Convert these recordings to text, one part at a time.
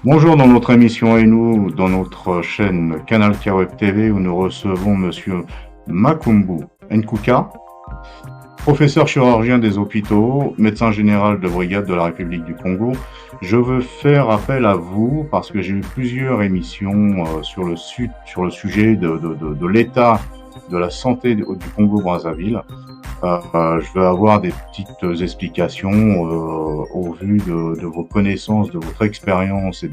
Bonjour dans notre émission et nous, dans notre chaîne Canal K Web TV où nous recevons Monsieur Makumbu Nkuka, professeur chirurgien des hôpitaux, médecin général de brigade de la République du Congo. Je veux faire appel à vous parce que j'ai eu plusieurs émissions sur le sujet de l'état de la santé du Congo-Brazzaville. Je veux avoir des petites explications au vu de vos connaissances, de votre expérience et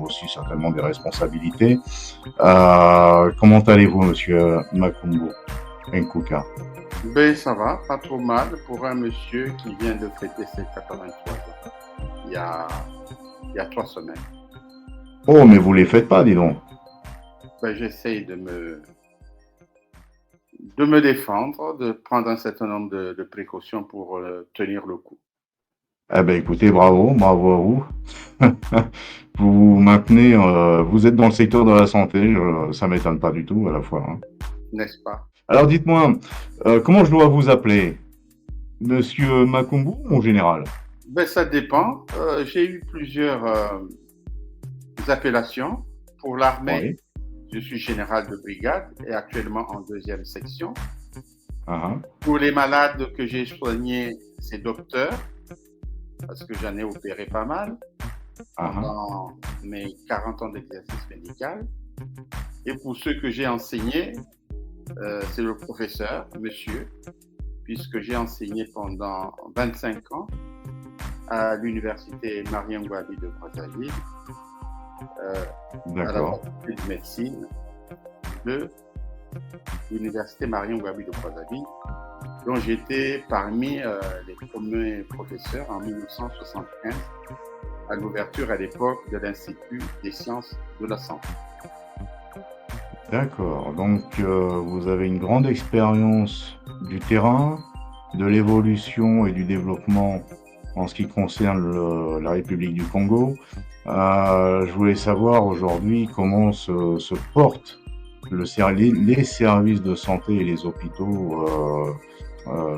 aussi certainement des responsabilités. Comment allez-vous, Monsieur Makumbu Nkuka? Ben, ça va, pas trop mal pour un monsieur qui vient de fêter ses 83 ans, il y a, il y a 3 semaines. Oh, mais vous les faites pas, dis donc. Ben, j'essaye de me défendre, de prendre un certain nombre de précautions pour tenir le coup. Eh ben, écoutez, bravo, bravo à vous. Vous maintenez, vous êtes dans le secteur de la santé, ça m'étonne pas du tout à la fois, hein. N'est-ce pas? Alors dites-moi, comment je dois vous appeler? Monsieur Makumbu, mon général? Ben, ça dépend. J'ai eu plusieurs appellations. Pour l'armée, Oui. je suis général de brigade et actuellement en 2e section. Ah, Pour les malades que j'ai soignés, c'est docteur, parce que j'en ai opéré pas mal ah, ah. pendant mes 40 ans d'exercice médical. Et pour ceux que j'ai enseignés, c'est le professeur, monsieur, puisque j'ai enseigné pendant 25 ans à l'université Marien Ngouabi de Brazzaville, à la D'accord. faculté de médecine de l'université Marien Ngouabi de Brazzaville, dont j'étais parmi les premiers professeurs en 1975 à l'ouverture à l'époque de l'Institut des sciences de la santé. D'accord. Donc, vous avez une grande expérience du terrain, de l'évolution et du développement en ce qui concerne la République du Congo. Je voulais savoir aujourd'hui comment se portent les services de santé et les hôpitaux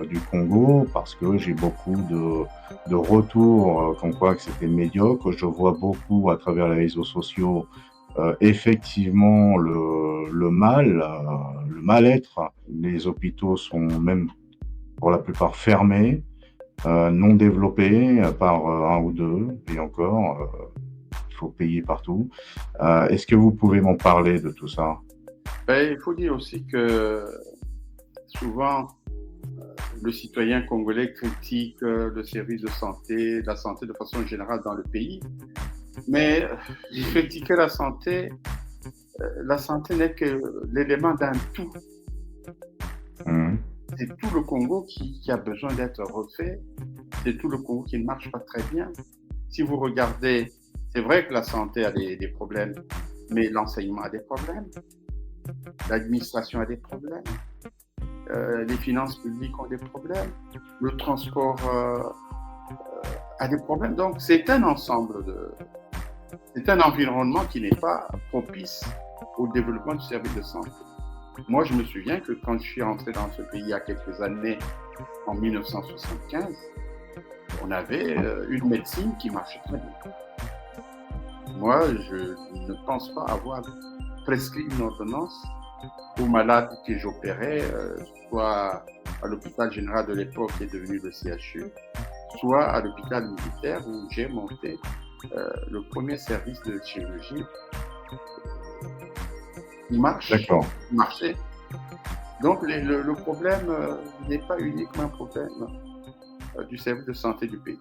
du Congo, parce que j'ai beaucoup de retours comme quoi que c'était médiocre. Je vois beaucoup à travers les réseaux sociaux effectivement le le mal-être. Les hôpitaux sont même pour la plupart fermés, non développés, à part un ou deux, et encore, il faut payer partout. Est-ce que vous pouvez m'en parler de tout ça? Ben, il faut dire aussi que souvent, le citoyen congolais critique le service de santé, la santé de façon générale dans le pays. Mais critiquer la santé n'est que l'élément d'un tout. Mhm. C'est tout le Congo qui a besoin d'être refait. C'est tout le Congo qui ne marche pas très bien. Si vous regardez, c'est vrai que la santé a des problèmes, mais l'enseignement a des problèmes, l'administration a des problèmes, les finances publiques ont des problèmes, le transport a des problèmes. Donc c'est un ensemble c'est un environnement qui n'est pas propice au développement du service de santé. Moi, je me souviens que quand je suis entré dans ce pays il y a quelques années, en 1975, on avait une médecine qui marchait très bien. Moi, je ne pense pas avoir prescrit une ordonnance aux malades que j'opérais, soit à l'hôpital général de l'époque qui est devenu le CHU, soit à l'hôpital militaire où j'ai monté le premier service de chirurgie. Il D'accord, marchait. Donc le problème n'est pas uniquement un problème du service de santé du pays.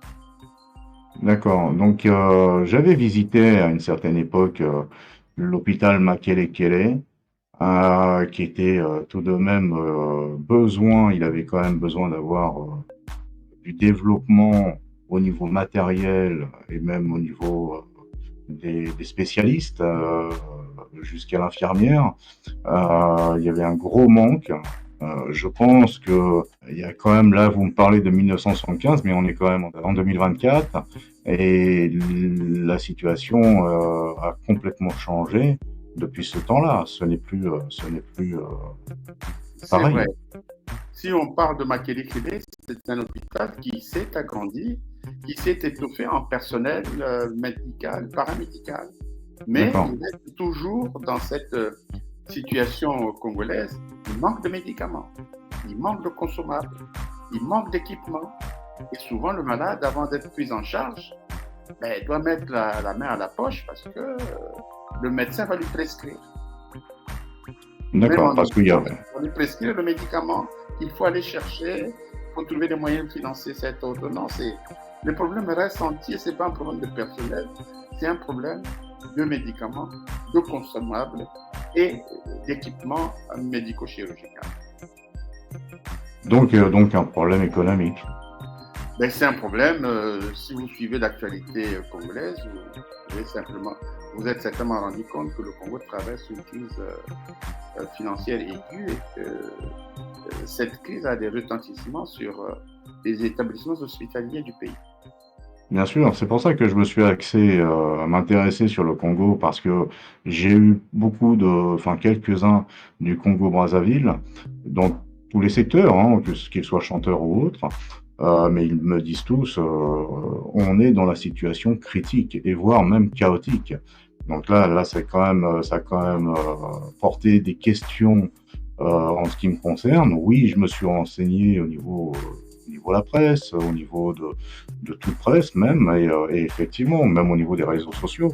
d'accord. Donc, j'avais visité à une certaine époque l'hôpital Makelekele, qui était tout de même il avait quand même besoin d'avoir du développement au niveau matériel et même au niveau des spécialistes jusqu'à l'infirmière. Il y avait un gros manque. Je pense que il y a quand même là, vous me parlez de 1975, mais on est quand même en 2024 et la situation a complètement changé depuis ce temps-là. Ce n'est plus C'est vrai. pareil. Si on parle de Makelekele, c'est un hôpital qui s'est agrandi qui s'est étoffé en personnel médical, paramédical. Mais D'accord. il reste toujours dans cette situation congolaise, il manque de médicaments, il manque de consommables, il manque d'équipements. Et souvent, le malade, avant d'être pris en charge, ben, doit mettre la main à la poche parce que le médecin va lui prescrire. Même en D'accord, parce qu'il y a... urgence, on va lui prescrire le médicament qu'il faut aller chercher, il faut trouver des moyens de financer cette ordonnance. Et le problème reste entier, ce n'est pas un problème de personnel, c'est un problème de médicaments, de consommables et d'équipements médico-chirurgicaux. donc un problème économique. Ben, c'est un problème, si vous suivez l'actualité congolaise, vous êtes certainement rendu compte que le Congo traverse une crise financière aiguë et que cette crise a des retentissements sur les établissements hospitaliers du pays. Bien sûr, c'est pour ça que je me suis axé à m'intéresser sur le Congo parce que j'ai eu quelques-uns du Congo-Brazzaville dans tous les secteurs, hein, qu'ils soient chanteurs ou autres. Mais ils me disent tous, on est dans la situation critique et voire même chaotique. Donc là, c'est quand même, ça a quand même porté des questions en ce qui me concerne. Oui, je me suis renseigné au niveau de la presse, au niveau de toute presse même, et effectivement, même au niveau des réseaux sociaux,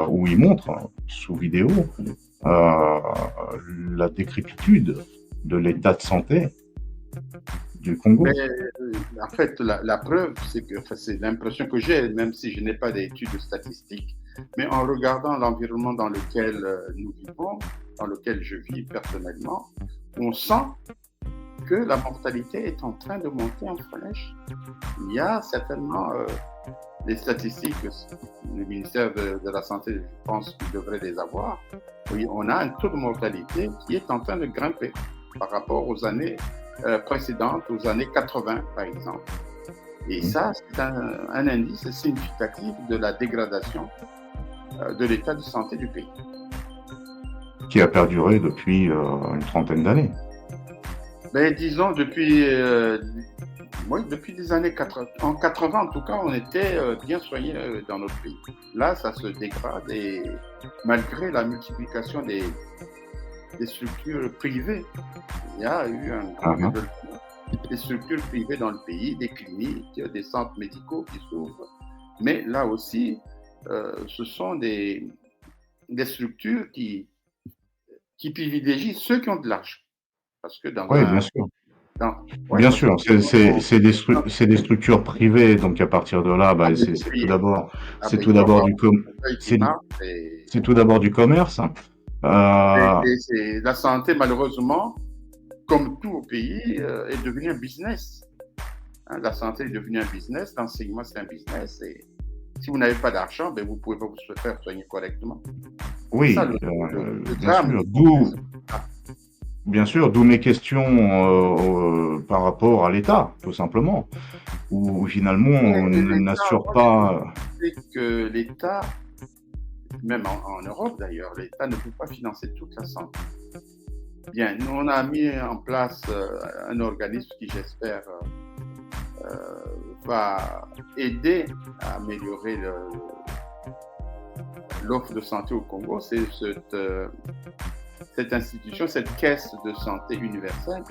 où ils montrent sous vidéo la décrépitude de l'état de santé du Congo. Mais en fait, la preuve, c'est que c'est l'impression que j'ai, même si je n'ai pas d'études statistiques, mais en regardant l'environnement dans lequel nous vivons, dans lequel je vis personnellement, on sent que la mortalité est en train de monter en flèche. Il y a certainement des statistiques, le ministère de la Santé, je pense qu'il devrait les avoir. Oui, on a un taux de mortalité qui est en train de grimper par rapport aux années précédentes, aux années 80 par exemple. Et ça, c'est un indice significatif de la dégradation de l'état de santé du pays. Qui a perduré depuis une trentaine d'années. Ben, disons, depuis les années 80. En 80, en tout cas, on était bien soignés dans notre pays. Là, ça se dégrade et malgré la multiplication des structures privées, il y a eu un grand développement des structures privées dans le pays, des cliniques, des centres médicaux qui s'ouvrent. Mais là aussi, ce sont des structures qui privilégient ceux qui ont de l'argent. Parce que dans Oui, bien sûr. ouais, Bien sûr, c'est des structures privées, donc à partir de là, c'est tout d'abord du commerce. Hein. La santé, malheureusement, comme tout au pays, est devenue un business. Hein, la santé est devenue un business, l'enseignement c'est un business, et si vous n'avez pas d'argent, ben, vous ne pouvez pas vous faire soigner correctement. Oui, ça, bien sûr, d'où mes questions par rapport à l'État, tout simplement, où finalement on n'assure pas... Que l'État, même en Europe d'ailleurs, l'État ne peut pas financer toute la santé. Bien, nous on a mis en place un organisme qui, j'espère, va aider à améliorer l'offre de santé au Congo. C'est cette institution, cette caisse de santé universelle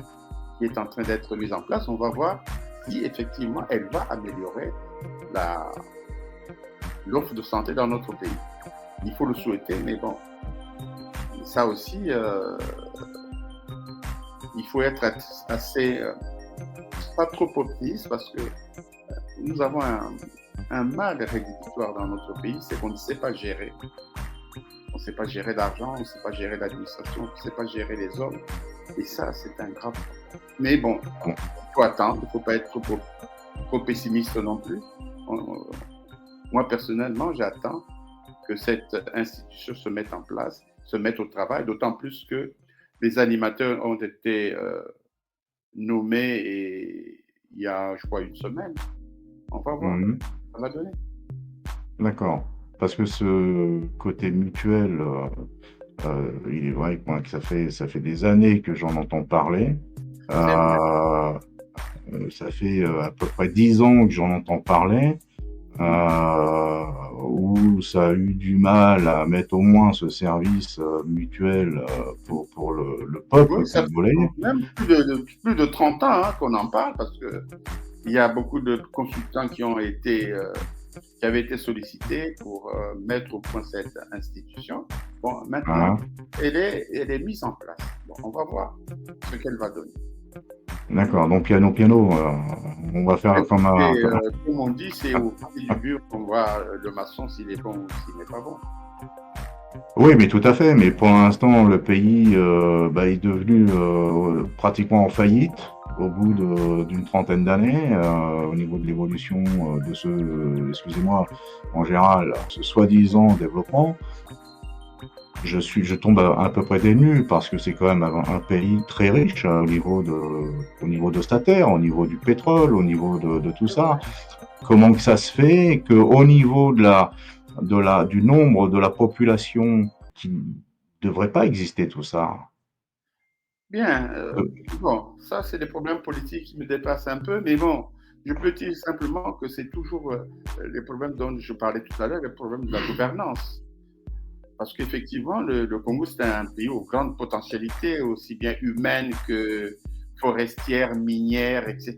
qui est en train d'être mise en place. On va voir si effectivement elle va améliorer l'offre de santé dans notre pays. Il faut le souhaiter, mais bon, ça aussi, il faut être assez, pas trop optimiste parce que nous avons un mal rédhibitoire dans notre pays, c'est qu'on ne sait pas gérer. On ne sait pas gérer l'argent, on ne sait pas gérer l'administration, on ne sait pas gérer les hommes. Et ça, c'est un grave problème. Mais bon, il faut attendre, il ne faut pas être trop pessimiste non plus. Moi, personnellement, j'attends que cette institution se mette en place, se mette au travail, d'autant plus que les animateurs ont été nommés il y a, je crois, une semaine. On va voir, ça va donner. D'accord. Parce que ce côté mutuel, il est vrai que ça fait des années que j'en entends parler. ça fait à peu près 10 ans que j'en entends parler, où ça a eu du mal à mettre au moins ce service mutuel pour le peuple Oui, ça congolais. fait même plus de 30 ans hein, qu'on en parle parce que il y a beaucoup de consultants qui avaient été sollicités pour mettre au point cette institution. Bon, maintenant, Hein. elle est mise en place. Bon, on va voir ce qu'elle va donner. D'accord, donc piano piano, on va faire comme Écoutez, un... comme on dit, c'est au pied du mur qu'on voit le maçon s'il est bon ou s'il n'est pas bon. Oui, mais tout à fait. Mais pour l'instant, le pays est devenu pratiquement en faillite au bout d'une trentaine d'années au niveau de l'évolution de ce, excusez-moi, en général, ce soi-disant développement. Je tombe à peu près des nues parce que c'est quand même un pays très riche au niveau de sa terre, au niveau du pétrole, au niveau de tout ça. Comment que ça se fait qu'au niveau du nombre de la population qui devrait pas exister tout ça? Bien, Euh, bon, ça, c'est des problèmes politiques qui me dépassent un peu, mais bon, je peux dire simplement que c'est toujours les problèmes dont je parlais tout à l'heure, les problèmes de la gouvernance. Parce qu'effectivement, le Congo, c'est un pays aux grandes potentialités, aussi bien humaines que forestières, minières, etc.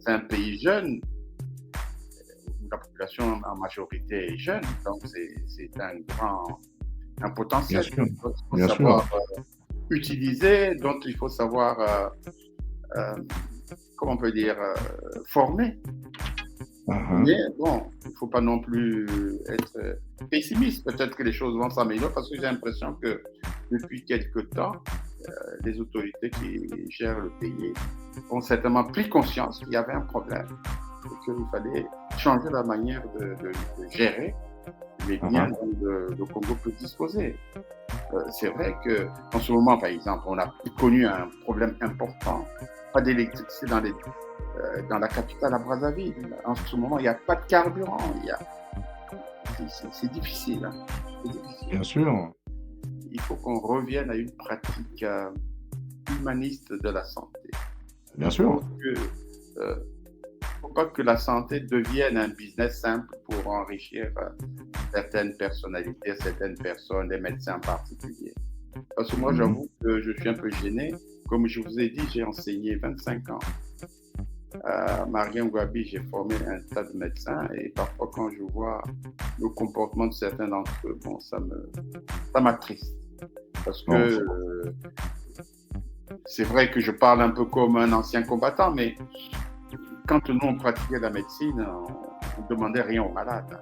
C'est un pays jeune, où la population en majorité est jeune, donc c'est un Bien potentiel sûr, qu'il faut bien sûr. savoir utiliser, dont il faut savoir, euh, comment on peut dire, former. Mhm. Mais bon, il ne faut pas non plus être pessimiste. Peut-être que les choses vont s'améliorer parce que j'ai l'impression que depuis quelque temps, les autorités qui gèrent le pays ont certainement pris conscience qu'il y avait un problème et qu'il fallait changer la manière de gérer les biens Mhm. dont le Congo peut disposer. C'est vrai qu'en ce moment, par exemple, on a connu un problème important, pas d'électricité dans la capitale à Brazzaville. En ce moment, il n'y a pas de carburant. C'est difficile, hein. C'est difficile. Bien sûr, Il faut qu'on revienne à une pratique humaniste de la santé. bien Il faut sûr. faut pas que la santé devienne un business simple pour enrichir certaines personnalités, certaines personnes, des médecins en particulier. Parce que moi, Mhm. j'avoue que je suis un peu gêné. Comme je vous ai dit, j'ai enseigné 25 ans. À Marien Gwabi, j'ai formé un tas de médecins et parfois quand je vois le comportement de certains d'entre eux, bon, ça m'attriste. Parce que Bon, c'est vrai que je parle un peu comme un ancien combattant, mais quand nous on pratiquait la médecine, on ne demandait rien aux malades.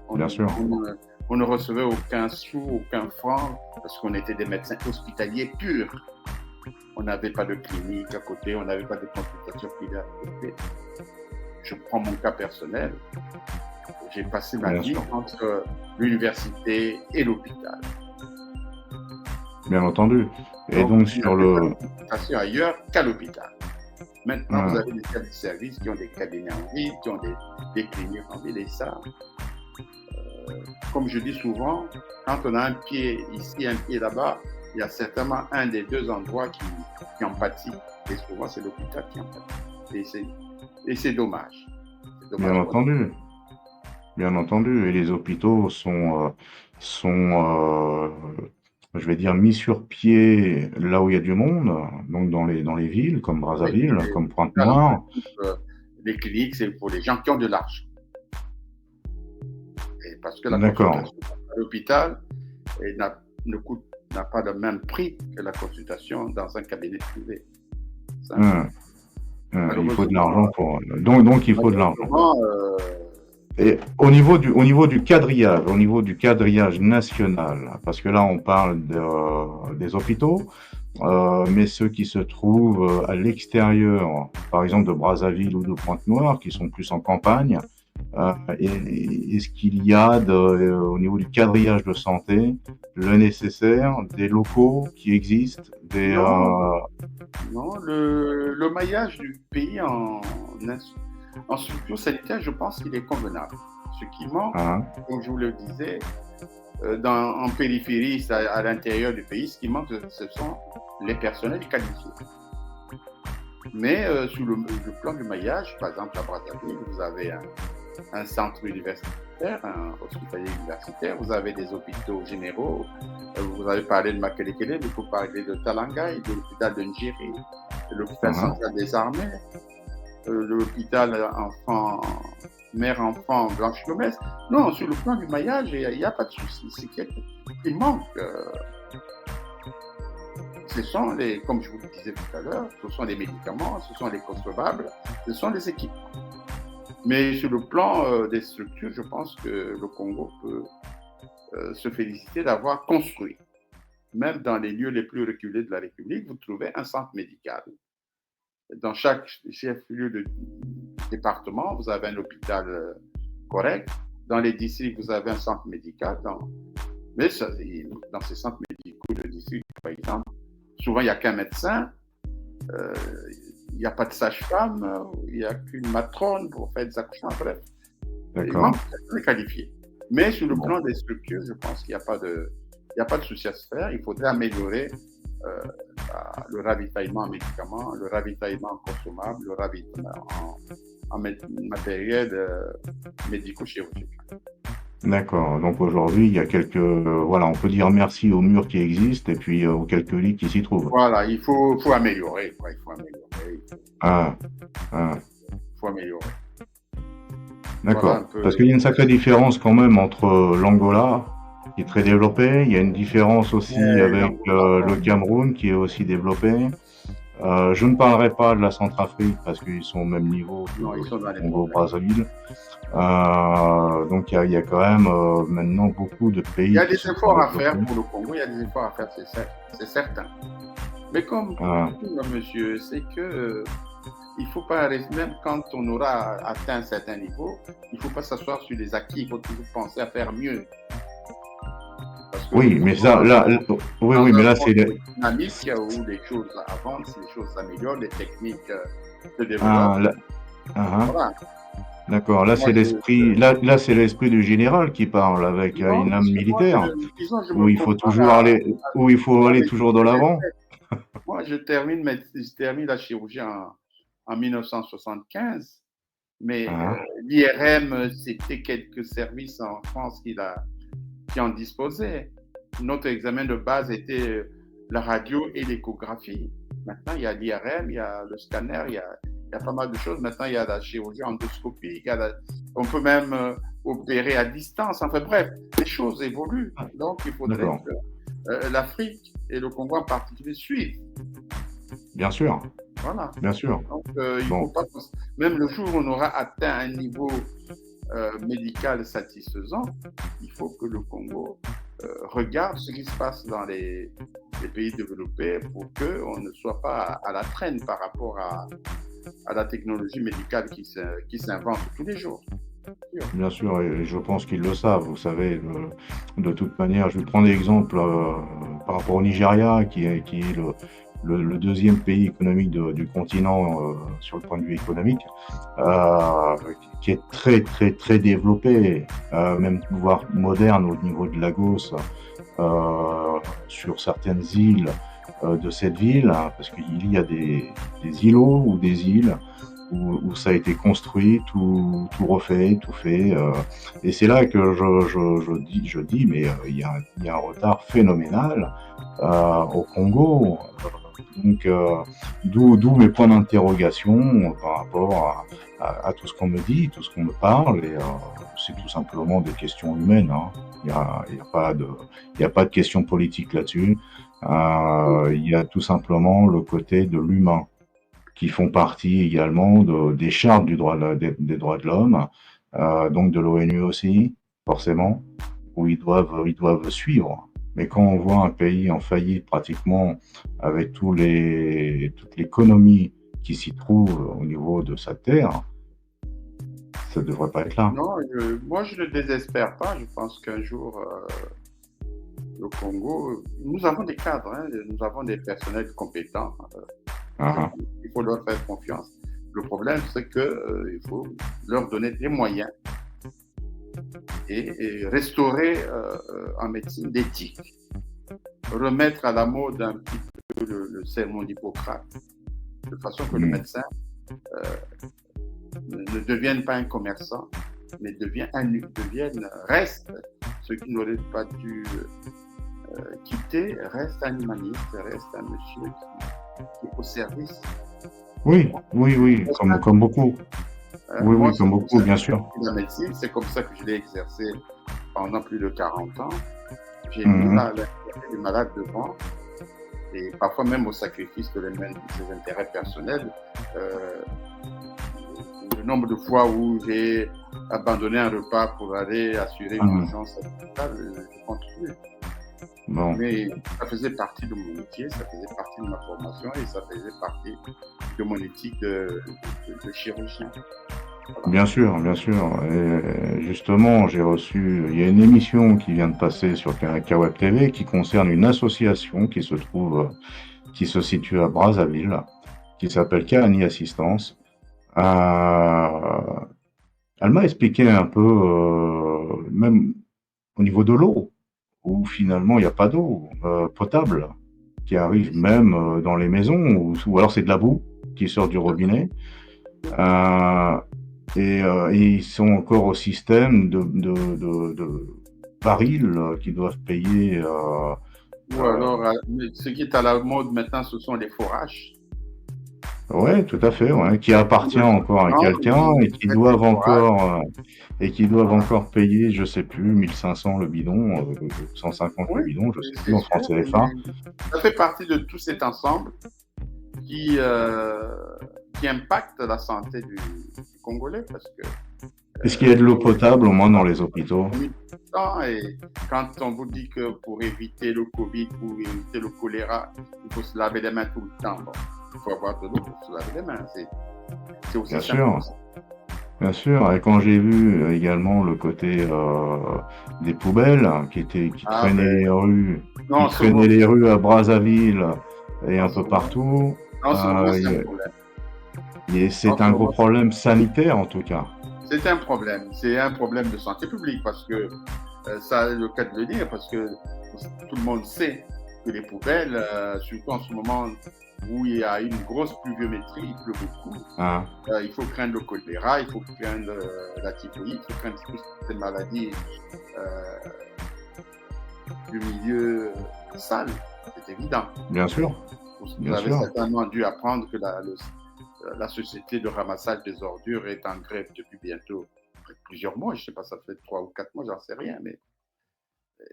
On, bien sûr. on ne recevait aucun sou, aucun franc, parce qu'on était des médecins hospitaliers purs. On n'avait pas de clinique à côté, on n'avait pas de consultation privée à côté. Je prends mon cas personnel. J'ai passé ma Bien vie sûr. entre l'université et l'hôpital. Bien entendu. Et Donc, donc il n'y sur avait pas de le... consultation ailleurs qu'à l'hôpital. Maintenant, vous Hum, avez des services qui ont des cabinets en ville, qui ont des cliniques en ville, et ça, comme je dis souvent, quand on a un pied ici, un pied là-bas, il y a certainement un des deux endroits qui en pâtit. Et souvent, c'est l'hôpital qui en pâtit. Et c'est dommage. C'est bien dommage pour nous. entendu. Bien entendu. Et les hôpitaux sont je vais dire, mis sur pied là où il y a du monde, donc dans les villes comme Oui, Brazzaville, les comme hôpitaux, en Pointe-Noire. principe, les cliniques, c'est pour les gens qui ont de l'argent. Et parce que la D'accord. consultation à l'hôpital ne coûte, n'a pas le même prix que la consultation dans un cabinet privé. Hum, Simplement. il faut de Malheureusement, l'argent pour... Donc il faut de l'argent. malheureusement Et au niveau du quadrillage national, parce que là on parle des hôpitaux, mais ceux qui se trouvent à l'extérieur, par exemple de Brazzaville ou de Pointe-Noire, qui sont plus en campagne, est-ce qu'il y a au niveau du quadrillage de santé le nécessaire, des locaux qui existent, non, non, le maillage du pays en structure sanitaire, je pense qu'il est convenable. Ce qui manque, hein, comme je vous le disais, en périphérie, à l'intérieur du pays, ce qui manque, ce sont les personnels qualifiés. Mais sur le plan du maillage, par exemple à Brazzaville, vous avez un centre universitaire, un hospitalier universitaire, vous avez des hôpitaux généraux, vous avez parlé de Makelekele, mais il faut parler de Talangaï, de l'hôpital de Njiri, de l'hôpital Mhm. central des armées, de l'hôpital mère-enfant Blanche-Lomès. Non, sur le plan du maillage, il n'y a pas de souci. C'est qu'il manque. Ce sont les, comme je vous le disais tout à l'heure, ce sont les médicaments, ce sont les consommables, ce sont les équipements. Mais sur le plan des structures, je pense que le Congo peut se féliciter d'avoir construit. Même dans les lieux les plus reculés de la République, vous trouvez un centre médical. Dans chaque chef-lieu de département, vous avez un hôpital correct. Dans les districts, vous avez un centre médical. Mais dans ces centres médicaux de district, par exemple, souvent, il n'y a qu'un médecin, il n'y a pas de sage-femme, il n'y a qu'une matrone pour faire des accouchements, bref. Il manque de personnes qualifiées. Mais sur le plan des structures, je pense qu'il n'y a pas de souci à se faire. Il faudrait améliorer le ravitaillement en médicaments, le ravitaillement en consommables, le ravitaillement en matériel médico-chirurgical. D'accord. Donc aujourd'hui, il y a quelques, voilà, on peut dire merci aux murs qui existent et puis aux quelques lits qui s'y trouvent. Voilà, il faut améliorer. Il faut améliorer. Il faut améliorer. D'accord. Voilà parce qu'il y a une sacrée différence quand même entre l'Angola, qui est très développé. Il y a une différence aussi avec le Cameroun, qui est aussi développé. Je ne parlerai pas de la Centrafrique parce qu'ils sont au même niveau que Congo-Brazzaville. Donc il y a quand même maintenant beaucoup de pays. Il y a des efforts à faire pour le Congo, il y a des efforts à faire, c'est certain. Mais comme monsieur, c'est que il ne faut pas, même quand on aura atteint un certain niveau, il ne faut pas s'asseoir sur les acquis, il faut toujours penser à faire mieux. Oui, mais ça, oui, mais là, c'est dynamique où les choses avancent, les choses s'améliorent, les techniques se développent. Voilà. D'accord. Là, c'est l'esprit. Là, c'est l'esprit du général qui parle avec une âme militaire, où il faut toujours aller toujours de l'avant. Moi, je termine la chirurgie en 1975, mais l'IRM, c'était quelques services en France qui en disposaient. Notre examen de base était la radio et l'échographie. Maintenant, il y a l'IRM, il y a le scanner, il y a pas mal de choses. Maintenant, il y a la chirurgie endoscopique, on peut même opérer à distance. Enfin bref, les choses évoluent. Donc, il faudrait que l'Afrique et le Congo en particulier suivent. Bien sûr. Voilà. Bien sûr. Donc, il faut pas, même le jour où on aura atteint un niveau médical satisfaisant, il faut que le Congo regarde ce qui se passe dans les pays développés pour qu'on ne soit pas à la traîne par rapport à la technologie médicale qui s'invente tous les jours. Bien sûr, et je pense qu'ils le savent. Vous savez, de toute manière, je vais prendre l'exemple par rapport au Nigeria, qui est le deuxième pays économique du continent sur le point de vue économique, qui est très très très développé, même voire moderne au niveau de Lagos, sur certaines îles de cette ville, parce qu'il y a des îlots ou des îles où ça a été construit, tout refait, tout fait, et c'est là que je dis, mais il y a un retard phénoménal au Congo. Donc, d'où mes points d'interrogation par rapport à tout ce qu'on me dit, tout ce qu'on me parle, et c'est tout simplement des questions humaines. Il n'y a pas de question politique là-dessus. Il y a tout simplement le côté de l'humain, qui font partie également des chartes des droits de l'homme, donc de l'ONU aussi, forcément, où ils doivent suivre. Mais quand on voit un pays en faillite pratiquement, avec toute l'économie qui s'y trouve au niveau de sa terre, ça ne devrait pas être là. Non, moi je ne désespère pas. Je pense qu'un jour, le Congo, nous avons des cadres, nous avons des personnels compétents. Il faut leur faire confiance. Le problème, c'est qu'il faut leur donner des moyens et restaurer en médecine l'éthique. Remettre à la mode un petit peu le sermon d'Hippocrate. de façon que le Mmh. médecin ne devienne pas un commerçant, mais reste, ce qui n'aurait pas dû quitter, reste un humaniste, reste un monsieur qui est au service. Oui, oui, oui, comme beaucoup. Oui, Moi, oui, c'est comme comme beaucoup, ça que bien j'ai sûr. appris la médecine, c'est comme ça que je l'ai exercé pendant plus de 40 ans. J'ai mis Mmh. l'intérêt du malade devant et parfois même au sacrifice de ses intérêts personnels. Euh, le nombre de fois où j'ai abandonné un repas pour aller assurer une Mmh. urgence à l'hôpital, je compte plus. Bon, Mais ça faisait partie de mon métier, ça faisait partie de ma formation et ça faisait partie de mon éthique de chirurgien. Voilà. bien sûr. Et justement, il y a une émission qui vient de passer sur Kaweb TV qui concerne une association qui se situe à Brazzaville, qui s'appelle Kahani Assistance. Euh, Elle m'a expliqué un peu, même au niveau de l'eau, où finalement il n'y a pas d'eau potable qui arrive Oui, même dans les maisons, ou alors c'est de la boue qui sort du robinet. Euh, et ils sont encore au système de barils qui doivent payer. ou Euh, alors, ce qui est à la mode maintenant, ce sont les forages. ouais, tout à fait, ouais, qui appartient encore à Non, quelqu'un ils mettent des forages. et qui doivent Voilà. encore payer, je sais plus, 1500 le bidon, 150 le Oui, bidon, je sais plus c'est en francs sûr, CFA. mais ça fait partie de tout cet ensemble qui, euh, qui impacte la santé du Congolais parce que Est-ce qu'il y a de l'eau l'eau est potable au moins dans les hôpitaux? temps et quand on vous dit que pour éviter le Covid, pour éviter le choléra, il faut se laver les mains tout le temps. Bon, il faut avoir de l'eau pour se laver les mains. C'est aussi Bien simple que sûr, ça. bien sûr. Et quand j'ai vu également le côté des poubelles qui Ah ben, qui non, traînaient les rues à Brazzaville et en un ce peu moment, partout, en ce moment, c'est un euh, problème. En c'est ce un gros moment, problème sanitaire en tout cas. c'est un problème. C'est un problème de santé publique parce que ça est le cas de le dire parce que tout le monde sait que les poubelles, surtout en ce moment où il y a une grosse pluviométrie, il pleut beaucoup, Hein. il faut craindre le choléra, il faut craindre la typhoïde, il faut craindre toutes ces maladies euh, du milieu sale, c'est évident. Bien sûr, Vous bien avez sûr. certainement dû apprendre que la société de ramassage des ordures est en grève depuis bientôt plusieurs mois. Je ne sais pas, ça fait 3 ou 4 mois, j'en sais rien, mais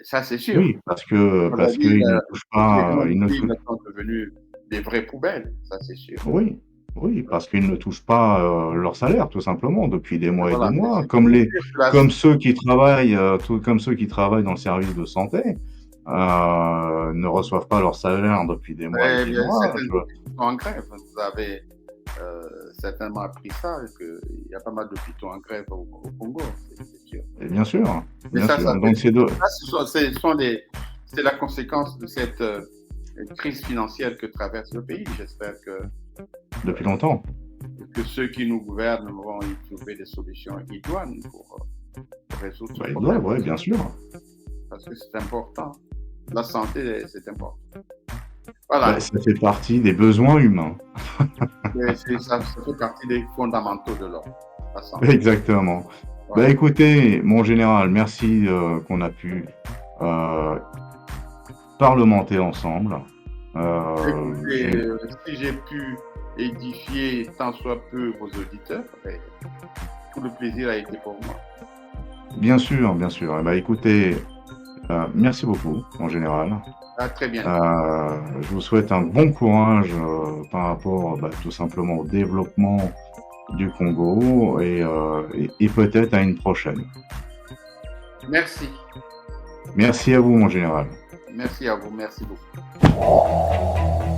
ça, c'est sûr. Oui, parce que Aujourd'hui, les grandes ils ne villes touchent, sont devenues des vraies poubelles, ça, c'est sûr. oui, oui, parce qu'ils ne touchent pas leur salaire tout simplement depuis des Mais mois et des voilà, mais mois, c'est pour vous dire que comme ceux qui travaillent dans le service de santé ne reçoivent pas leur salaire depuis des mois et des mois. certaines hôpitaux sont en grève. Vous avez certainement appris ça, qu'il y a pas mal d'hôpitaux en grève au Congo, c'est sûr. Et bien sûr, Mais bien ça, sûr. Donc c'est de, c'est la conséquence de cette crise financière que traverse le pays. J'espère depuis longtemps. que ceux qui nous gouvernent vont y trouver des solutions idoines pour résoudre ce Bah, ils doivent, problème. ouais, bien sûr. Parce que c'est important. La santé, c'est important. Voilà. Bah, ça fait partie des besoins humains. Ça fait partie des fondamentaux de l'homme, la santé. Exactement. Bah Voilà. écoutez, mon général, merci qu'on a pu euh, parlementer ensemble. Écoutez, J'ai- si j'ai pu édifier tant soit peu vos auditeurs, tout le plaisir a été pour moi. Bien sûr, bien sûr. Eh ben, écoutez, merci beaucoup, en général. À très bientôt. Je vous souhaite un bon courage par rapport tout simplement au développement du Congo et peut-être à une prochaine. Merci. Merci à vous, mon général. Merci à vous. Merci beaucoup.